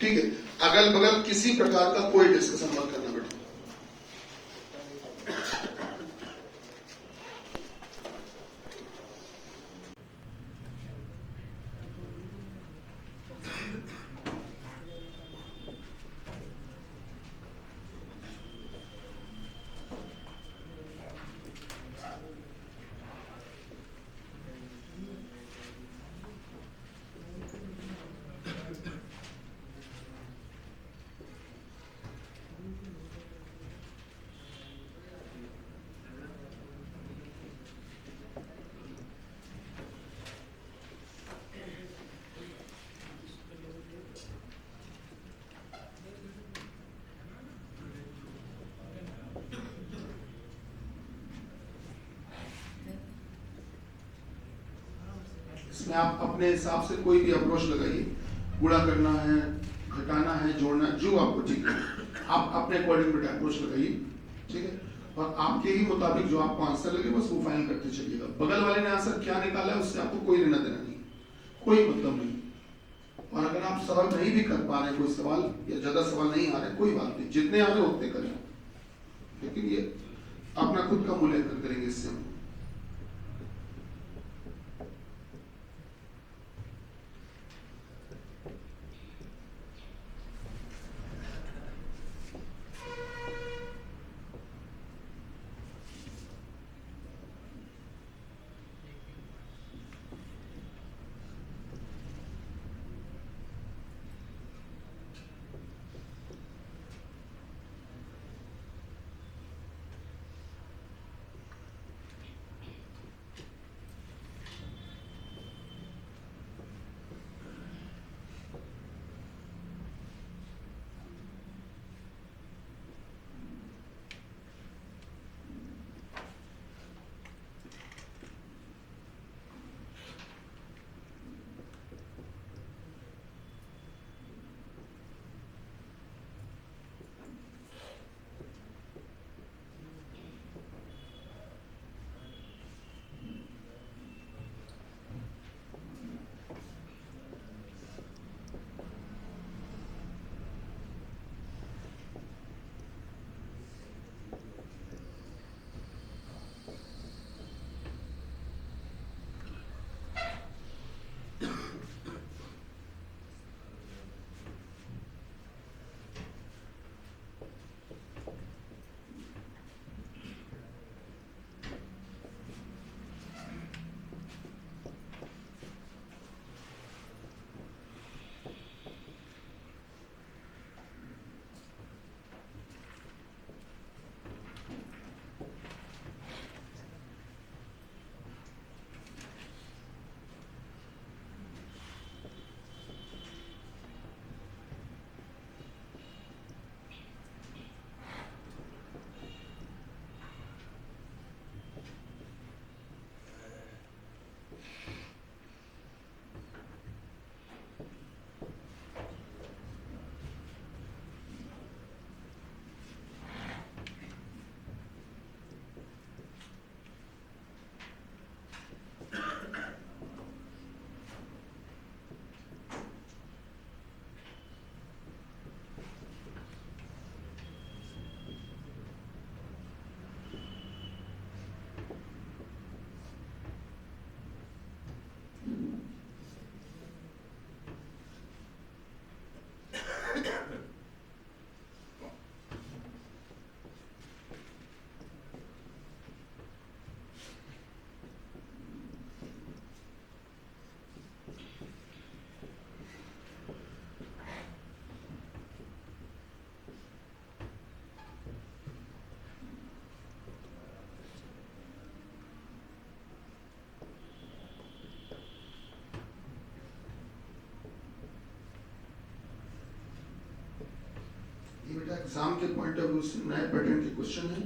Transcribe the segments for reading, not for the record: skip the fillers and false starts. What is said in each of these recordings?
ठीक है, अगल बगल किसी प्रकार का कोई डिस्कशन मत करना बेटा। इसमें आप अपने हिसाब से कोई भी अप्रोच लगाइए, गुणा करना है, घटाना है, जोड़ना है, जो आपको ठीक है आप अपने अकॉर्डिंग बेटा अप्रोच लगाइए, ठीक है। और आपके ही मुताबिक जो आपको आंसर लगे बस वो फाइनल करते चलिएगा। बगल वाले ने आंसर क्या निकाला है उससे आपको कोई लेना देना नहीं, कोई मतलब नहीं। और अगर आप सवाल नहीं भी कर पा रहे, कोई सवाल या ज्यादा सवाल नहीं आ रहे, कोई बात नहीं, जितने आ रहे उतने करें, लेकिन ये अपना खुद का मूल्यांकन करेंगे इससे हम। ये बेटा एग्जाम के पॉइंट ऑफ व्यू से नए पैटर्न के क्वेश्चन है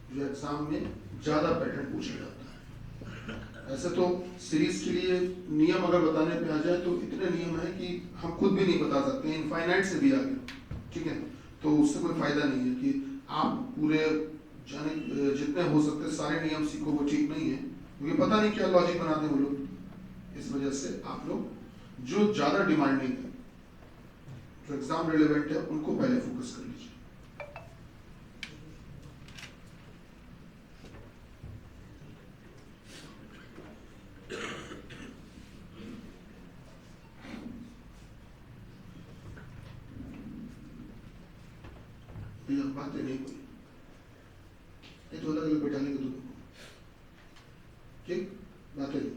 जो एग्जाम में ज्यादा पैटर्न पूछा जाता है। ऐसे तो सीरीज के लिए नियम अगर बताने पे आ जाए तो इतने नियम है कि हम खुद भी नहीं बता सकते, इनफाइनाइट से भी आगे, ठीक है। तो उससे कोई फायदा नहीं है कि आप पूरे जाने जितने हो सकते सारे नियम सीखो, वो ठीक नहीं है, क्योंकि पता नहीं क्या लॉजिक बनाते हैं वो लोग। इस वजह से आप लोग जो ज्यादा डिमांडिंग है जो एग्जाम रिलेवेंट है उनको पहले फोकस कर लीजिए। ये बातें नहीं कोई, ये तो अलग अलग बैठा लेंगे दोनों को, ठीक, बातें नहीं।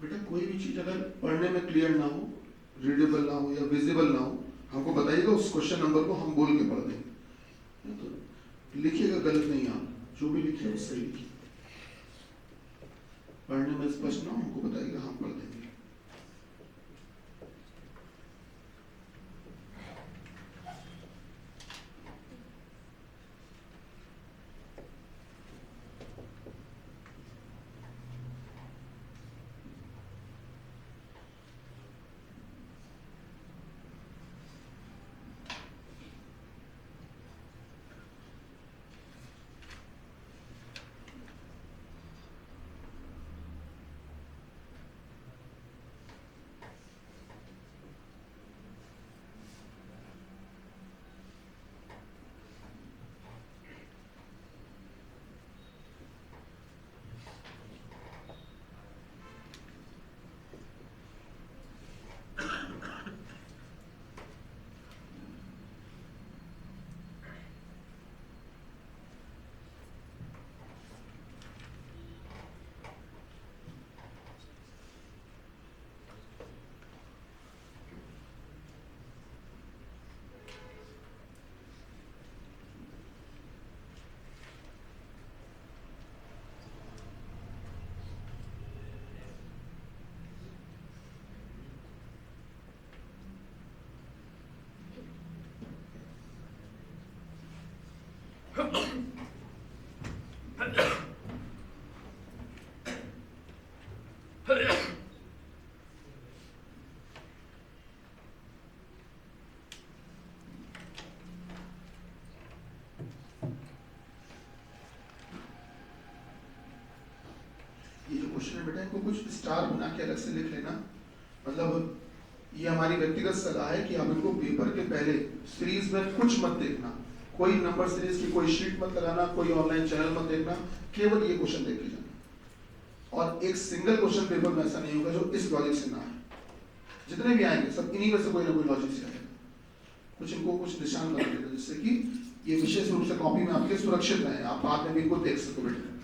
बेटा कोई भी चीज अगर पढ़ने में क्लियर ना हो, रीडेबल ना हो या विजिबल ना हो, हमको बताइएगा, उस क्वेश्चन नंबर को हम बोल के पढ़ देंगे। तो लिखिएगा गलत नहीं, आप जो भी लिखिए वो सही लिखिए। पढ़ने में स्पष्ट ना हो हमको बताइएगा, हम पढ़ देंगे। ये जो क्वेश्चन है बेटा, इनको कुछ स्टार बना के अलग से लिख लेना। मतलब ये हमारी व्यक्तिगत सलाह है कि आप इनको पेपर के पहले सीरीज में कुछ मत देखना, कोई नंबर सीरीज की कोई शीट मत लगाना, कोई ऑनलाइन चैनल मत देखना, केवल ये क्वेश्चन देख के जाना। और एक सिंगल क्वेश्चन पेपर में ऐसा नहीं होगा जो इस लॉजिक से ना आए, जितने भी आएंगे सब इन्हीं में से कोई ना कोई लॉजिक से आएगा। कुछ इनको कुछ निशान बना देना जिससे कि ये विशेष रूप से कॉपी में आपके सुरक्षित रहे, आप बाद में भी इनको देख सको बेटा।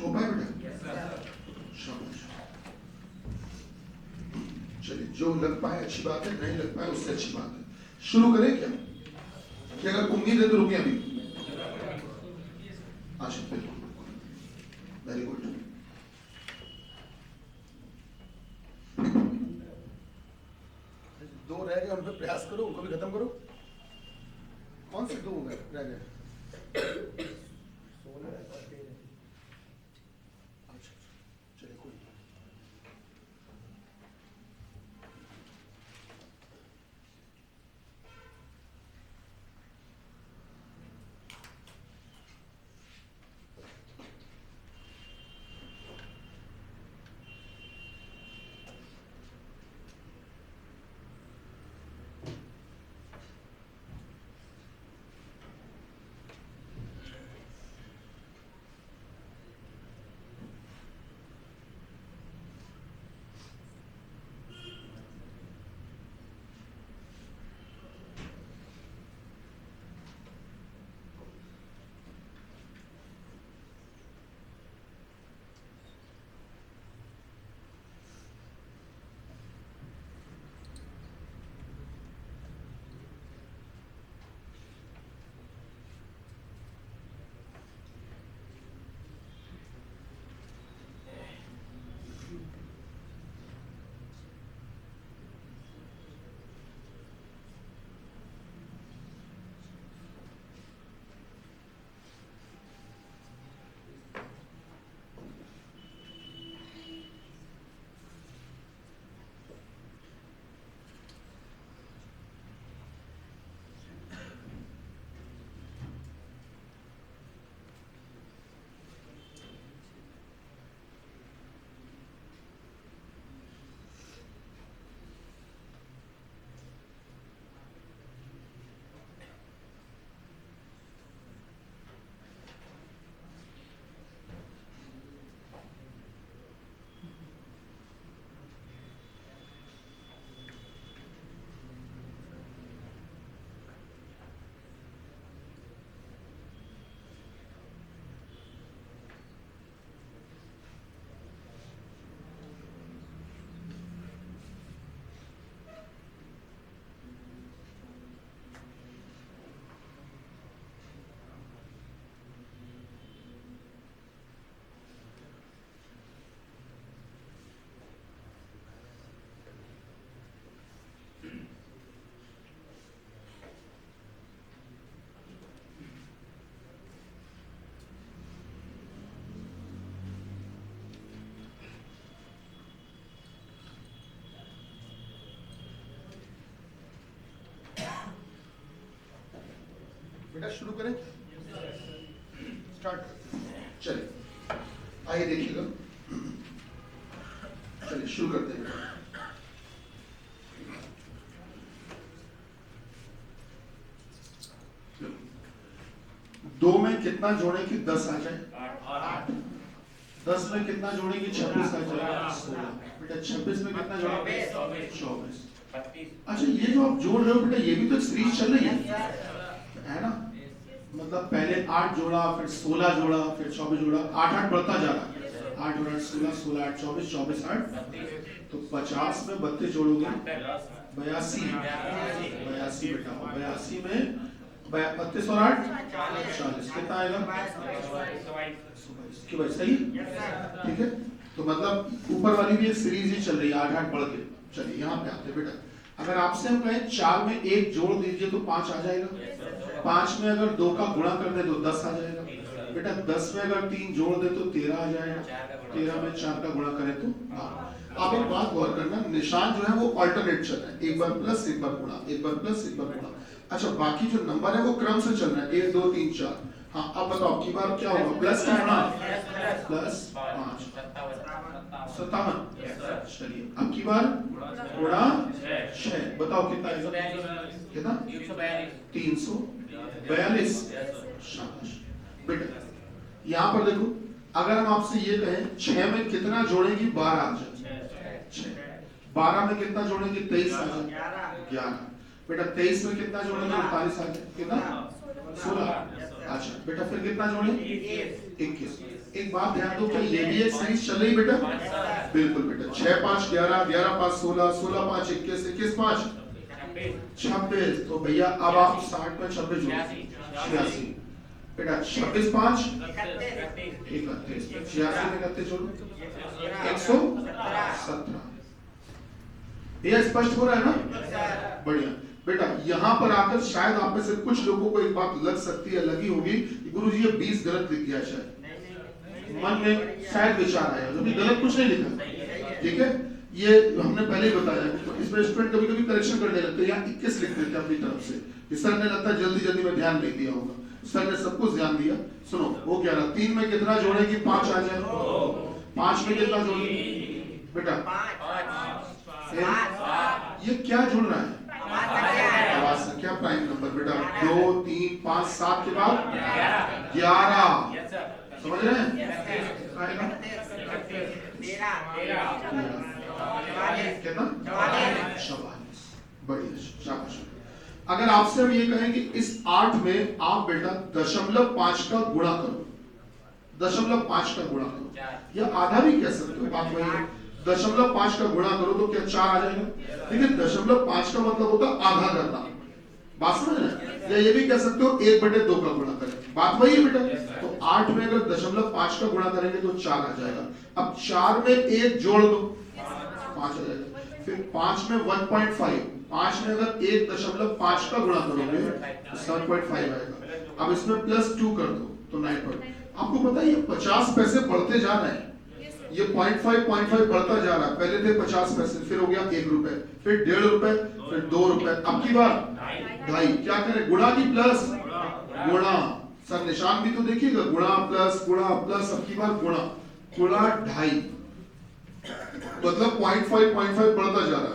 हो पाए बेटा? शाबाश। चलिए, जो लग पाए अच्छी बात है, नहीं लग पाए उससे अच्छी बात है। शुरू करें क्या? कि अगर उम्मीद है तो रुके अभी? अच्छा, बिल्कुल, वेरी गुड। दो रह गए, उन पर प्रयास करो, उनको भी खत्म करो। कौन से दो रह गए? अच्छा, चलिए कोई नहीं। बेटा शुरू करें? स्टार्ट। चलिए, आइए देखिएगा। चलिए शुरू करते हैं। दो में कितना जोड़े कि 10 आ जाए? 8। 10 में कितना जोड़े कि 26 आ जाए? 16। बेटा 26 में कितना जोड़े? 24। अच्छा, ये जो आप जोड़ रहे हो बेटा, ये भी तो सीरीज चल रही है ना? मतलब पहले 8 जोड़ा, फिर 16 जोड़ा, फिर 24 जोड़ा, 8 बढ़ता जा रहा है। 8 और 8 16, 16 8 24, 24 8, तो 50 में 32 जोड़ोगे 82। 82 बेटा, 82 में 32 और 8 40, कितना आएगा? 122। सही, ठीक है। तो मतलब ऊपर वाली भी सीरीज ही चल रही है, 8 8 बढ़ के। चलिए यहाँ पे आते बेटा, अगर आपसे हम कहें 4 में 1 जोड़ दीजिए तो 5 आ जाएगा। 5 में अगर 2 का गुणा कर दे तो 10 आ जाएगा। बेटा 10 में अगर 3 जोड़ दे तो 13 आ जाएगा। 13 में 4 का गुणा करें तो 12। अब एक बात गौर करना, निशान जो है वो अल्टरनेट चल रहा है, एक बार प्लस एक बार गुणा, एक बार प्लस एक बार गुणा। अच्छा, बाकी जो नंबर है वो क्रम से चल रहा है, 1 2 3 4। हाँ, अब बताओ की बार क्या होगा? प्लस का गुणा, प्लस 5 57। चलिए अब की बार गुणा 6, बताओ कितना आएगा? कितना? 342। शाबाश बेटा। यहाँ पर देखो, अगर हम आपसे ये कहें 6 में कितना जोड़ेंगे? 12 आ जाए। 6 12 में कितना जोड़ेंगे? 23 आ जाए। 11 बेटा 23 में कितना जोड़ेंगे? 39 आ जाए। कितना? 16 अच्छा बेटा फिर कितना जोड़े? 21। एक बात ध्यान दो, क्या ये भी एक सीरीज चल रही बेटा? बिल्कुल बेटा। 6 5 11, 11 5 16, 16 5 21, 21 5 26। तो भैया अब आप 60 में 26 जोड़ो, 86 बेटा। 26 5 31, 86 में 31 जोड़ो, 117। ये स्पष्ट हो रहा है ना? बढ़िया बेटा। यहाँ पर आकर शायद आप में से कुछ लोगों को एक बात लग सकती है, लगी होगी, गुरुजी ये 20 गलत लिख दिया, शायद मन में शायद विचार आया, जो भी गलत कुछ नहीं लिखा, ठीक है। ये हमने पहले ही बताया, तो इसमें स्टूडेंट कभी कभी करेक्शन करने लगते हैं, यहाँ 21 लिख देते हैं अपनी तरफ से, कि सर ने लगता है जल्दी जल्दी में ध्यान नहीं दिया होगा। सर ने सब कुछ ध्यान दिया। सुनो, वो क्या रहा, 3 में कितना जोड़े कि 5 आ जाए? 5 में कितना जोड़े बेटा? ये क्या जुड़ रहा है? आवाज से। क्या प्राइम नंबर बेटा? 2 3 5 7 के बाद 11, समझ रहे हैं? कितना? 44। बढ़िया, शाबाश। अगर आपसे हम ये कहें कि इस 8 में आप बेटा 0.5 का गुणा करो, 0.5 का गुणा करो, या आधा भी कह सकते हो, बात वही है। 0.5 का गुणा करो तो क्या 4 आ जाएगा? ठीक है, 0.5 का मतलब होता है आधा करना, बात समझ रहे? या ये भी कह सकते हो 1/2 का गुणा करें, बात वही है बेटा। तो 8 में अगर 0.5 का गुणा करेंगे तो 4 आ जाएगा। अब 4 में 1 जोड़ दो, 5 आ जाएगा। फिर 5 में 1.5, 5 में अगर 1.5 का गुणा करोगे तो 7.5 आएगा। अब इसमें +2 कर दो तो 9. आपको पता है ये 50 पैसे बढ़ते जा रहे हैं, ये 0.5 बढ़ता जा रहा है। पहले थे 50 पैसे, फिर हो गया 1 रुपए, फिर 1.5 रुपए, फिर 2 रुपए, अब की बार 2.5। क्या करें, गुणा की प्लस? गुणा। सर निशान भी तो देखिएगा, गुणा प्लस गुणा प्लस, अब की बार गुणा, गुणा 2.5, मतलब 0.5 बढ़ता जा रहा है।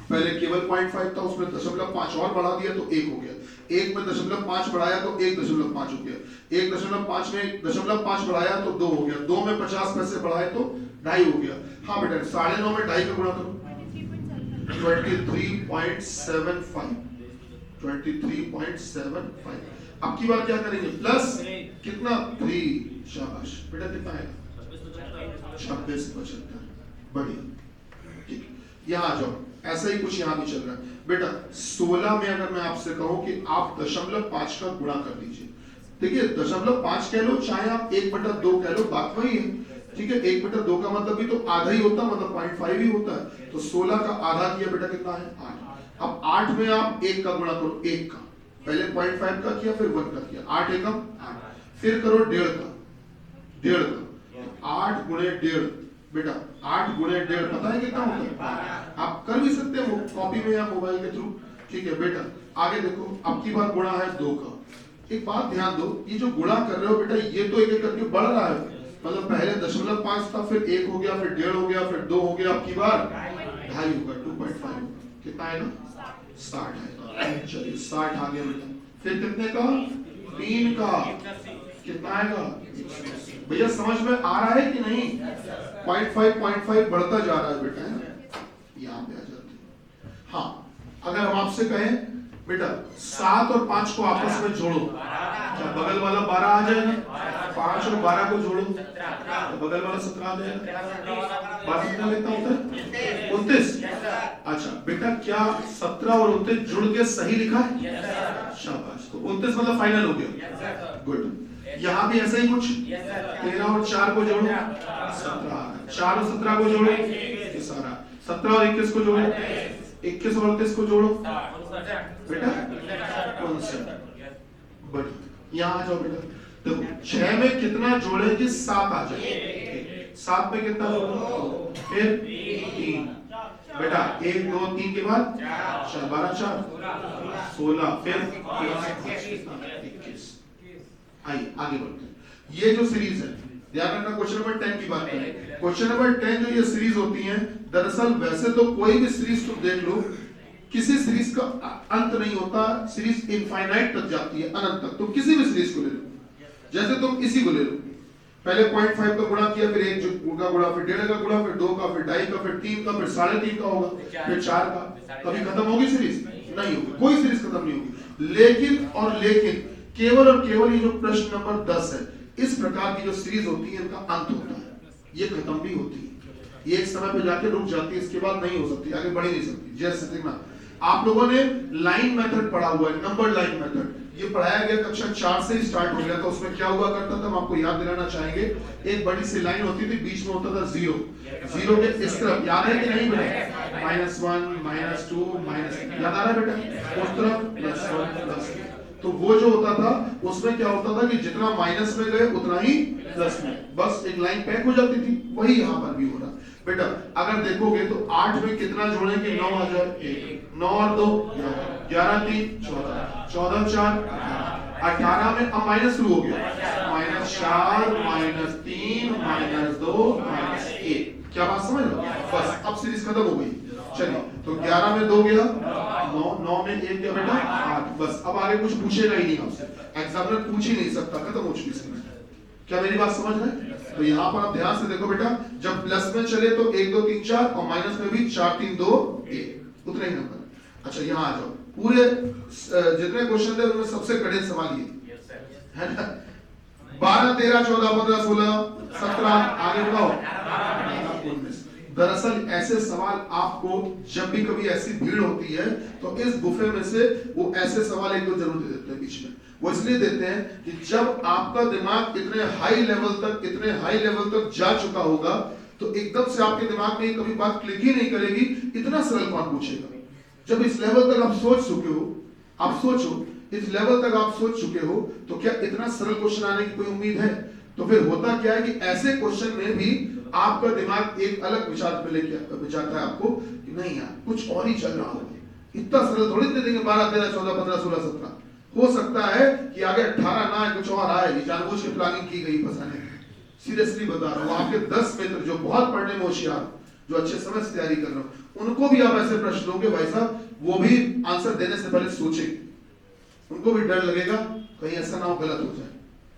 पहले केवल 0.5 था, उसमें 0.5 और बढ़ा दिया तो 1 हो गया। 1 में 0.5 बढ़ाया तो 1.5 हो गया। 1.5 में 0.5 बढ़ाया तो 2 हो गया। 2 में 50 पैसे बढ़ाए तो 2.5 हो गया। हाँ बेटा, 9.5 में 2.5 का गुणा करो, 23.75, 23.75। अब की बार क्या करेंगे, प्लस कितना? 3। शाबाश बेटा, कितना आएगा? 26.75। बढ़िया, ठीक। यहाँ आ जाओ, ऐसा ही कुछ यहाँ भी चल रहा है बेटा। 16 में अगर मैं आपसे कहूं कि आप 0.5 का गुणा कर लीजिए, देखिए 0.5 कह लो, चाहे आप 1/2 कह लो, बात वही है, ठीक है। 1/2 का मतलब भी तो आधा ही होता, मतलब 0.5 ही होता है। तो 16 का आधा किया बेटा, कितना है? 8। अब 8 में आप 1 का गुणा करो, 1 का, पहले 0.5 का किया, फिर 1 का किया, 8 एकम 8, फिर करो 1.5 का, 1.5 का, 8 गुणे 1.5 बेटा, 8 गुणे 1.5 पता है कितना होता है? आप कर भी सकते हो कॉपी में या मोबाइल के थ्रू, ठीक है बेटा। आगे देखो, अब की बार गुणा है 2 का। एक बात ध्यान दो, ये जो गुणा कर रहे हो बेटा, ये तो एक एक करके बढ़ रहा है, मतलब पहले 0.5 था, फिर 1 हो गया, फिर 1.5 हो गया, फिर 2 हो गया, अब की बार 2.5 होगा, 2.5 होगा। कितना आएगा? 60 आएगा। चलिए 60 आ गया बेटा। फिर कितने का? 3 का, कितना आएगा? भैया समझ में आ रहा है कि नहीं? 0.5 बढ़ता जा रहा है बेटा, यहाँ पे आ जाते हैं। हाँ, अगर हम आपसे कहें बेटा 7 और 5 को आपस में जोड़ो, क्या बगल वाला 12 आ जाएगा? 5 और 12 को जोड़ो तो बगल वाला 17 आ जाएगा। 12 कितना लेता होता है? 29। अच्छा बेटा, क्या 17 और 29 जुड़ के सही लिखा है? शाबाश, तो 29 मतलब फाइनल हो गया। गुड। यहाँ भी ऐसा ही कुछ, 13 और 4 को जोड़ो, 17। 4 और 17 को जोड़ो, ये सारा। 17 और 21 को जोड़ो, 21 और 29 को जोड़ो बेटा, 59। बढ़िया, यहाँ आ जाओ बेटा। देखो 6 में कितना जोड़े कि 7 आ जाए। 7 में कितना जोड़ो, फिर 3 बेटा, 1 2 3 के बाद 4, 12 4 16, फिर 21। आइए आगे बढ़ते हैं। ये जो सीरीज है, ध्यान रखना, क्वेश्चन नंबर 10 की बात करें। क्वेश्चन नंबर 10 जो ये सीरीज होती है, दरअसल वैसे तो कोई भी सीरीज तुम देख लो, किसी सीरीज का अंत नहीं होता, सीरीज इनफाइनाइट तक जाती है, अनंत तक। तुम किसी भी सीरीज को ले लो, जैसे तुम इसी को ले लो, पहले 0.5 का गुणा किया, फिर 1 का गुणा, फिर 1.5 का गुणा, फिर 2 का, फिर 2.5 का, फिर 3 का, फिर 3.5 का होगा, फिर 4 का। कभी खत्म होगी सीरीज? नहीं होगी, कोई सीरीज खत्म नहीं होगी। लेकिन केवल और केवल ये जो प्रश्न नंबर 10 है, इस प्रकार की जो सीरीज होती है इनका अंत होता है, ये खत्म भी होती है, ये एक समय पे जाके रुक जाती है, इसके बाद नहीं हो सकती, आगे बढ़ ही नहीं सकती। जैसे देखना, आप लोगों ने लाइन मेथड पढ़ा हुआ है, नंबर लाइन मेथड, ये पढ़ाया गया कक्षा 4 से ही स्टार्ट हो गया था। उसमें क्या हुआ करता था, हम आपको याद दिलाना चाहेंगे, एक बड़ी सी लाइन होती थी, बीच में होता था जीरो, जीरो के इस तरफ, याद है कि नहीं बेटा, -1 -2 -3, याद आ रहा है बेटा, उस तरफ +1 +2। तो वो जो होता था उसमें क्या होता था कि जितना माइनस में गए उतना ही प्लस में, बस एक लाइन पैक हो जाती थी। वही यहाँ पर भी हो रहा बेटा। अगर देखोगे तो 8 में कितना जोड़े कि 9 आ जाए, 1, 9 और 2 11, 11 3 14, 14 4 18 में अब माइनस शुरू हो गया, -4 -3 -2 -1। क्या बात समझ लो, बस अब सीरीज खत्म हो गई। चलिए, तो 11 में 2 गया, 9 9 में 1 गया बेटा 8। बस अब आगे कुछ पूछेगा ही नहीं आपसे, एग्जामिनर पूछ ही नहीं सकता, खत्म हो चुकी सीरीज। क्या मेरी बात समझ रहे? तो यहाँ पर आप ध्यान से देखो बेटा, जब प्लस में चले तो 1 2 3 4 और माइनस में भी 4 3 2 1, उतने ही नंबर। अच्छा यहाँ आ जाओ, पूरे जितने क्वेश्चन थे उनमें सबसे कठिन सवाल ये है ना, 12 13 14 15 16 17, आगे बढ़ाओ 19। दरअसल ऐसे सवाल आपको जब भी कभी ऐसी भीड़ होती है तो इस बुफे में से वो ऐसे सवाल एक दो जरूर दे देते हैं बीच में। वो इसलिए देते हैं कि जब आपका दिमाग इतने हाई लेवल तक जा चुका होगा तो एकदम से आपके दिमाग में कभी बात क्लिक ही नहीं करेगी, इतना सरल कौन पूछेगा। जब इस लेवल तक आप सोच चुके हो, आप सोचो इस लेवल तक आप सोच चुके हो तो क्या इतना सरल क्वेश्चन आने की कोई उम्मीद है? तो फिर होता क्या है कि ऐसे क्वेश्चन में भी आपका दिमाग एक अलग विचार पे लेके जाता है आपको कि नहीं यार कुछ और ही चल रहा होगा, इतना सरल थोड़ी दे देंगे 12 13 14 15 16 17। हो सकता है कि आगे 18 ना कुछ और आए, जानबूझ के प्लानिंग की गई फंसाने की। सीरियसली बता रहा हूँ, आपके 10 मित्र जो बहुत पढ़ने में होशियार, जो अच्छे समय से तैयारी कर रहे हो, उनको भी आप ऐसे प्रश्न दोगे भाई साहब, वो भी आंसर देने से पहले सोचे, उनको भी डर लगेगा कहीं ऐसा ना हो गलत हो जाए।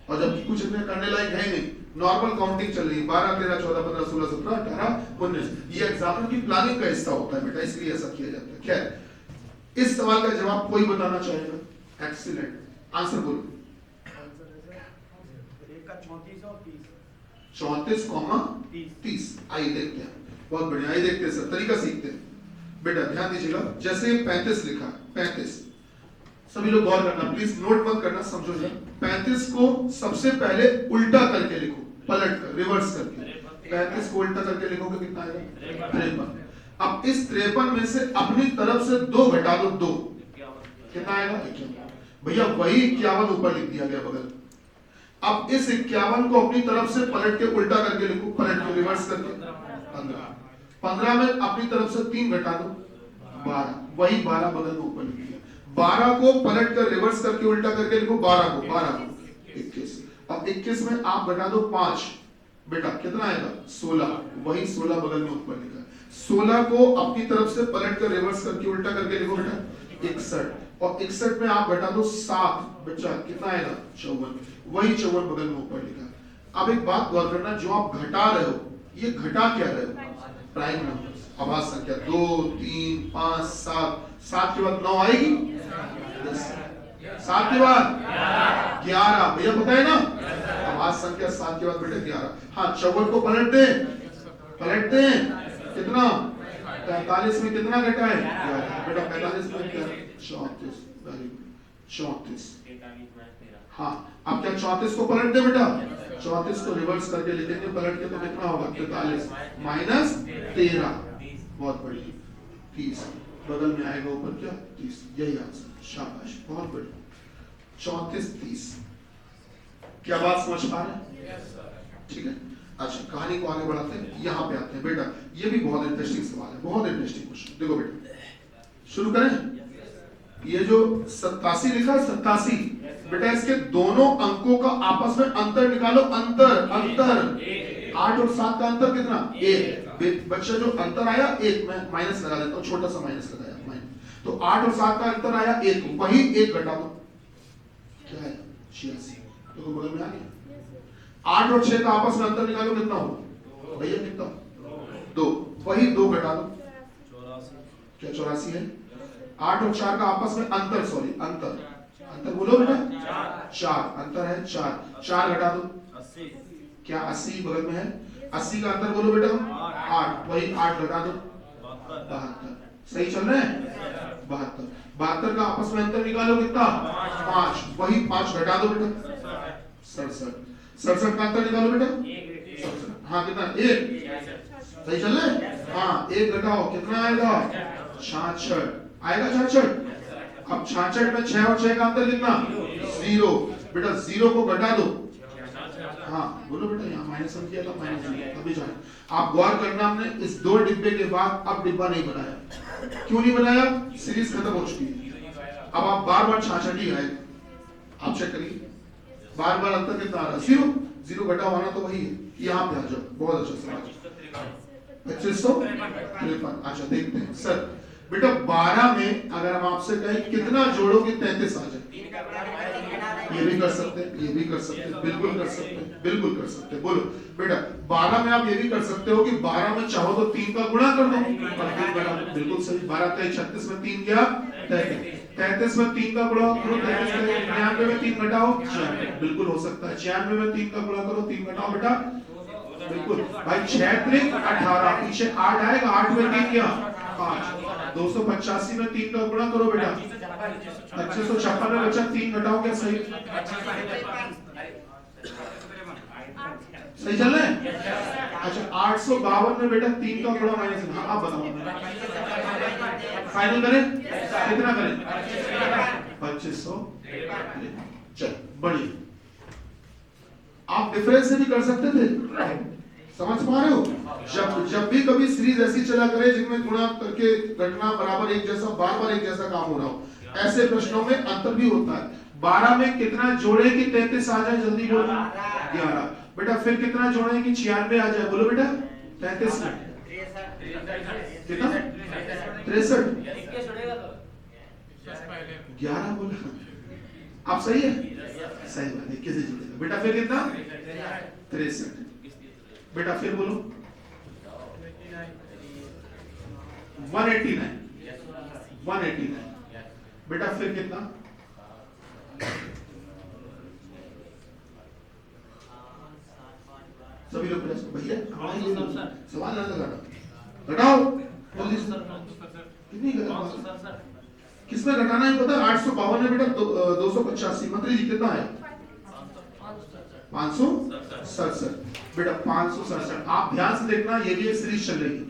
और जबकि कुछ इतने करने लायक है नहीं, नॉर्मल काउंटिंग चल रही है, 12 13 14 15 16 17 18 19। ये एग्जाम की प्लानिंग का हिस्सा होता है बेटा, इसलिए ऐसा किया जाता है। खैर, इस सवाल का जवाब कोई बताना चाहेगा? एक्सीलेंट, आंसर बोलो। 34,30। आइए देखते हैं, बहुत बढ़िया, आइए देखते हैं सर, तरीका सीखते हैं बेटा। ध्यान दीजिएगा, जैसे 35 लिखा, 35, सभी लोग गौर करना प्लीज, नोट मत करना, समझो जी। 35 को सबसे पहले उल्टा करके लिखो, पलट कर, रिवर्स करके 35 को उल्टा करके लिखोगे कितना आएगा? 53। अब इस 53 में से अपनी तरफ से 2 घटा दो, 2 कितना आएगा? 51। भैया वही 51 ऊपर लिख दिया गया बगल। अब इस 51 को अपनी तरफ से पलट के उल्टा करके लिखो, पलट के रिवर्स करके 15। 15 में अपनी तरफ से 3 घटा दो, 12, वही 12 बगल में ऊपर लिख दिया। 12 को पलट कर रिवर्स करके उल्टा करके लिखो 12 को 21। अब 21 में आप घटा दो 5, बेटा कितना आएगा? 16, वही 16 बगल में ऊपर लिखा। 16 को अपनी तरफ से पलट कर रिवर्स करके उल्टा करके लिखो बेटा 61, और 61 में आप घटा दो 7, बच्चा कितना आएगा? 54, वही 54 बगल में ऊपर लिखा। अब एक बात गौर करना, जो आप घटा रहे हो ये घटा क्या रहे हो? प्राइम नंबर्स, आभास संख्या 2 3 5 7, 7 के बाद 9 आएगी, 7 के बाद 11, भैया पता है ना, आभास संख्या 7 के बाद बेटा 11। हाँ 54 को पलट दे कितना? 45 में कितना घटा है? बेटा 45 में 34, वेरी गुड 34। हाँ अब क्या 34 को पलट दे बेटा, 34 को रिवर्स करके लिखेंगे पलट के तो कितना होगा? 43 माइनस 13, बहुत बढ़िया 30, बगल में आएगा ऊपर क्या? 30, यही आंसर, शाबाश बहुत बढ़िया 34 30। क्या बात समझ पा रहे हैं? ठीक है, अच्छा कहानी को आगे बढ़ाते हैं, यहाँ पे आते हैं बेटा। ये भी बहुत इंटरेस्टिंग सवाल है, बहुत इंटरेस्टिंग क्वेश्चन। देखो बेटा, शुरू करें। ये जो 87 लिखा है 87, बेटा इसके दोनों अंकों का आपस में अंतर निकालो, अंतर 8 और 7 का अंतर कितना? 1। बच्चा जो अंतर आया 1, मैं माइनस लगा देता हूँ, छोटा सा माइनस लगाया माइनस, तो 8 और 7 का अंतर आया 1, वही 1 घटा दो, क्या है? 86, तो बगल में आ गया। 8 और 6 का आपस में अंतर निकालो, कितना होगा भैया? कितना? 2, वही 2 घटा दो, क्या 84 है? 8 और 4 का आपस में अंतर, सॉरी अंतर अंतर बोलो बेटा, 4 अंतर है 4, 4 घटा दो 80, क्या 80 बगल में है, 80 का अंतर बोलो बेटा 8, वही 8 घटा दो 72, सही चल रहे हैं 72, 72 का आपस में अंतर निकालो कितना 5, वही 5 घटा दो बेटा 67, 67 का अंतर निकालो बेटा 67, हाँ कितना 1, सही चल रहे हैं, हाँ 1 घटाओ कितना आएगा 66 आएगा 66, अब 66 में 6 और 6 का अंतर कितना 0, बेटा 0 को घटा दो, हाँ बोलो बेटा यहाँ माइनस किया था माइनस अभी जाए, आप गौर करना हमने इस 2 डिब्बे के बाद अब डिब्बा नहीं बनाया, क्यों नहीं बनाया, सीरीज खत्म हो चुकी है, अब आप बार बार 66 ही आए, आप चेक करिए बार बार अंतर कितना आ रहा है 0, 0 घटाओ आना तो वही है, यहाँ पे आ जाओ, बहुत अच्छा सवाल 2553, अच्छा देखते हैं सर बेटा 12 में अगर हम आपसे कहें कितना जोड़ोगे 33 आ जाए, ये भी कर सकते हैं, ये भी कर सकते हैं, बिल्कुल कर सकते हैं, बिल्कुल कर सकते हैं, बोलो बेटा 12 में आप ये भी कर सकते हो कि 12 में चाहो तो 3 का गुणा कर दो, बिल्कुल सही, 12 3 36 में 3 गया 33, 33 में 3 का गुणा करो 93 में 3 घटाओ 96, बिल्कुल हो सकता है, 96 में 3 का गुणा करो 3 घटाओ बेटा, बिल्कुल भाई 6 3 18, पीछे 8 आएगा, 8 में 3 गया 5, 285 में 3 का गुणा करो बेटा, 2556 में बचा 3 घटाओ क्या सही, सही चल रहा है, अच्छा 852 में बेटा 3 का गुणा माइनस, हाँ आप बताओ फाइनल करें कितना करें 2500, चल बढ़िया, आप डिफरेंस से भी कर सकते थे, समझ पा रहे हो, जब भी कभी सीरीज ऐसी चला करे जिनमें गुणा करके घटना बराबर एक जैसा बार बार एक जैसा काम हो रहा हो, ऐसे प्रश्नों में अंतर भी होता है, 12 में कितना जोड़े कि 33 आ जाए, जल्दी बोलो 11, बेटा फिर कितना जोड़े कि 96 आ जाए, बोलो बेटा 33 में कितना 63, 11 बोला आप सही है, सही बात है, किसी जुड़ेगा बेटा फिर कितना 63, बेटा फिर बोलो 189, 189, बेटा फिर कितना सभी लोग भैया सवाल ना लगाना, घटाओ जल्दी से, कितनी घटाओ किसमें घटाना है पता, 852 है बेटा 285, मंत्री जी कितना है 567, बेटा 567, आप ध्यान से देखना ये भी एक सीरीज चल रही है,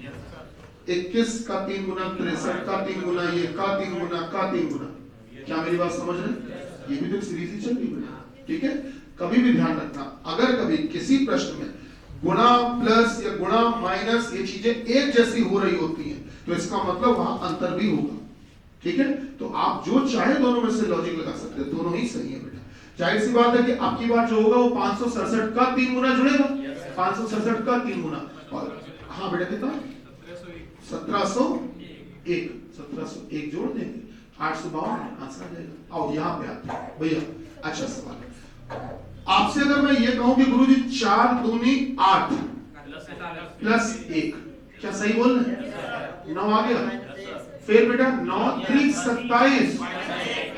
21 का 3 गुना 63 का 3 गुना ये का 3 गुना का 3 गुना, क्या मेरी बात समझ रहे हैं, ये भी तो एक सीरीज ही चल रही है, ठीक है, कभी भी ध्यान रखना अगर कभी किसी प्रश्न में गुणा प्लस या गुणा माइनस ये चीजें एक जैसी हो रही होती हैं तो इसका मतलब वहां अंतर भी होगा, ठीक है, तो आप जो चाहे दोनों में से लॉजिक लगा सकते हैं, दोनों ही सही है बेटा, जाहिर सी बात है कि आपकी बात जो होगा वो 567 का 3 गुना जुड़ेगा, 567 का 3 गुना, और हाँ बेटा कितना 1701 जोड़ देंगे 852 आंसर आ जाएगा, आओ यहाँ पे आते हैं भैया, अच्छा सवाल आपसे अगर मैं ये कहूं कि गुरुजी 4 दूनी 8 प्लस 1, क्या सही बोल रहे हैं, 9 आ गया, फिर बेटा 9 3 27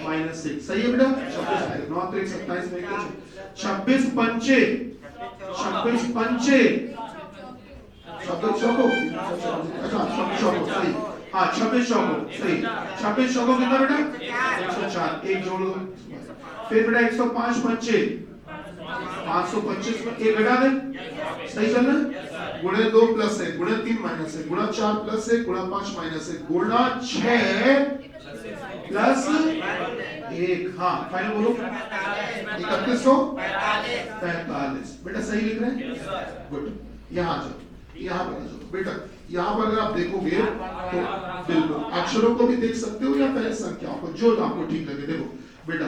माइनस 6, सही है बेटा 26 9 3 27 में 26 पंचे 26 पंचे 26 चौको, अच्छा 26 चौको सही, हाँ 26 चौको सही, 26 चौको कितना बेटा 104, एक जोड़ दो, फिर बेटा 105 पंचे 525 में 1 घटा दे, सही चल रहा है, गुणे 2 प्लस 1 गुणे 3 माइनस 1 गुणा 4 प्लस 1 गुणा 5 माइनस 1 गुणा 6 प्लस 1, हाँ फाइनल बोलो 3145, बेटा सही लिख रहे हैं, गुड, यहाँ जाओ, यहाँ पर आ जाओ बेटा, यहाँ पर अगर आप देखोगे तो बिल्कुल अक्षरों को भी देख सकते हो या पहले संख्याओं को, जो आपको ठीक लगे, देखो बेटा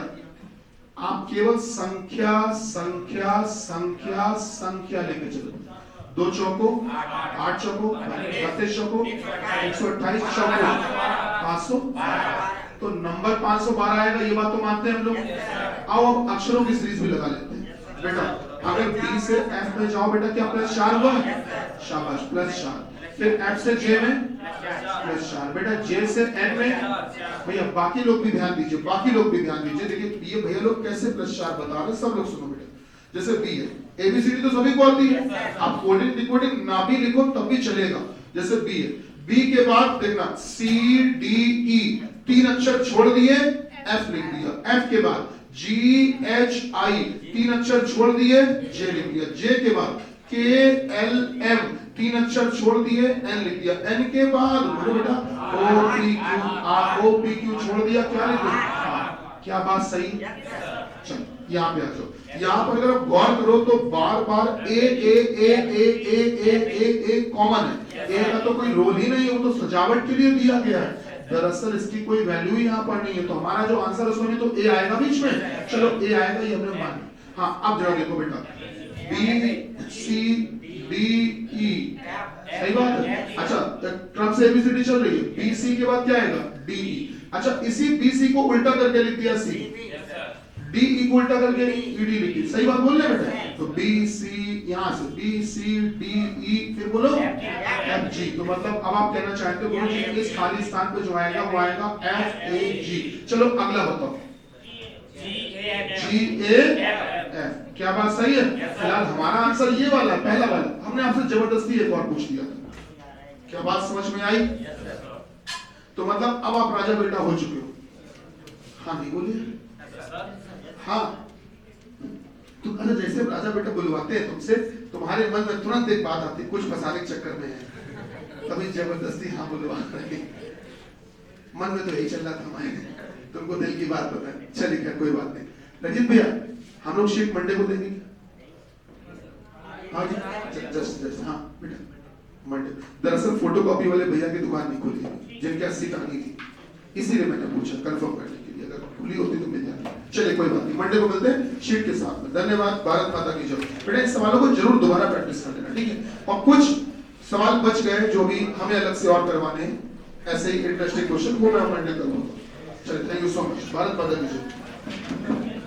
आप केवल संख्या संख्या संख्या संख्या लेके चलो, 2 चौको 8 चौको 32 चौको 128 चौको 500, तो नंबर 512 आएगा, ये बात तो मानते हैं हम लोग, आओ अब अक्षरों की सीरीज भी लगा लेते हैं बेटा, अगर B से F में जाओ बेटा क्या प्लस 4 हुआ, शाबाश प्लस 4, फिर F से J में +4, बेटा J से N में भैया बाकी लोग भी ध्यान दीजिए, बाकी लोग भी ध्यान दीजिए। देखिए ये भैया लोग कैसे +4 बता रहे हैं, सब लोग सुनो बेटा। जैसे B है, ABCD तो सभी को आती है, आप कोडिंग डिकोडिंग ना भी लिखो तब भी चलेगा। जैसे B है, B के बाद देखना C D E 3 अक्षर छोड़ दिए, F लिख दिया। F के बाद G H I 3 अक्षर छोड़ दिए, J लिख दिया। J के बाद K L M 3 अक्षर छोड़ दिए, N लिख दिया। N के बाद बोलो बेटा O P Q R O P Q छोड़ दिया, क्या लिख दिया? क्या बात सही? चलो यहाँ पे आ जाओ। यहाँ पर अगर आप गौर करो तो बार बार ए कॉमन है। ए का तो कोई रोल ही नहीं है, वो तो सजावट के लिए दिया गया है। दरअसल इसकी कोई वैल्यू ही यहाँ पर नहीं है, तो हमारा जो आंसर है उसमें भी तो ए आएगा बीच में। चलो ए आएगा, ये हमने मान लिया। हाँ अब जरा देखो बेटा, B C D E सही बात है। अच्छा क्रम से ABCD चल रही है, B C के बाद क्या आएगा? D E। अच्छा इसी B C को उल्टा करके लिख दिया C, D E को उल्टा करके E D लिख दी। सही बात बोल रहे बेटा? तो B C यहाँ से B C D E फिर बोलो F G। तो मतलब अब आप कहना चाहते हो कि इस खाली स्थान पे जो आएगा वो आएगा F A G। चलो अगला बताओ, G A F। क्या बात सही है? फिलहाल हमारा आंसर ये वाला पहला वाला, हमने आपसे जबरदस्ती एक और पूछ दिया। क्या बात समझ में आई? तो मतलब अब आप राजा बेटा हो चुके हो। हाँ नहीं बोलिए। हाँ तुम अरे जैसे राजा बेटा बुलवाते हैं तुमसे, तुम्हारे मन में तुरंत एक बात आती है, कुछ फंसाने के चक्कर में है, तभी जबरदस्ती हाँ बुलवा रहे। मन में तो यही चल रहा था हमारे, तुमको दिल की बात पता है। चलिए क्या कोई बात नहीं। रंजीत भैया हम लोग शीट मंडे को देंगे। हाँ जी जस्ट हाँ बेटा मंडे। दरअसल फोटोकॉपी वाले भैया की दुकान नहीं खुली, जिनके 80 टांगी थी, इसीलिए मैंने पूछा कंफर्म करने के लिए, अगर खुली होती तो मिल जाती। चलिए कोई बात नहीं, मंडे को मिलते हैं शीट के साथ में। धन्यवाद, भारत माता की जय। बेटा इन सवालों को जरूर दोबारा प्रैक्टिस कर लेना, ठीक है? और कुछ सवाल बच गए जो भी हमें अलग से और करवाने हैं, ऐसे ही इंटरेस्टिंग क्वेश्चन, वो मैं मंडे करूंगा। चलिए thank you so much, Bharat माता की जय।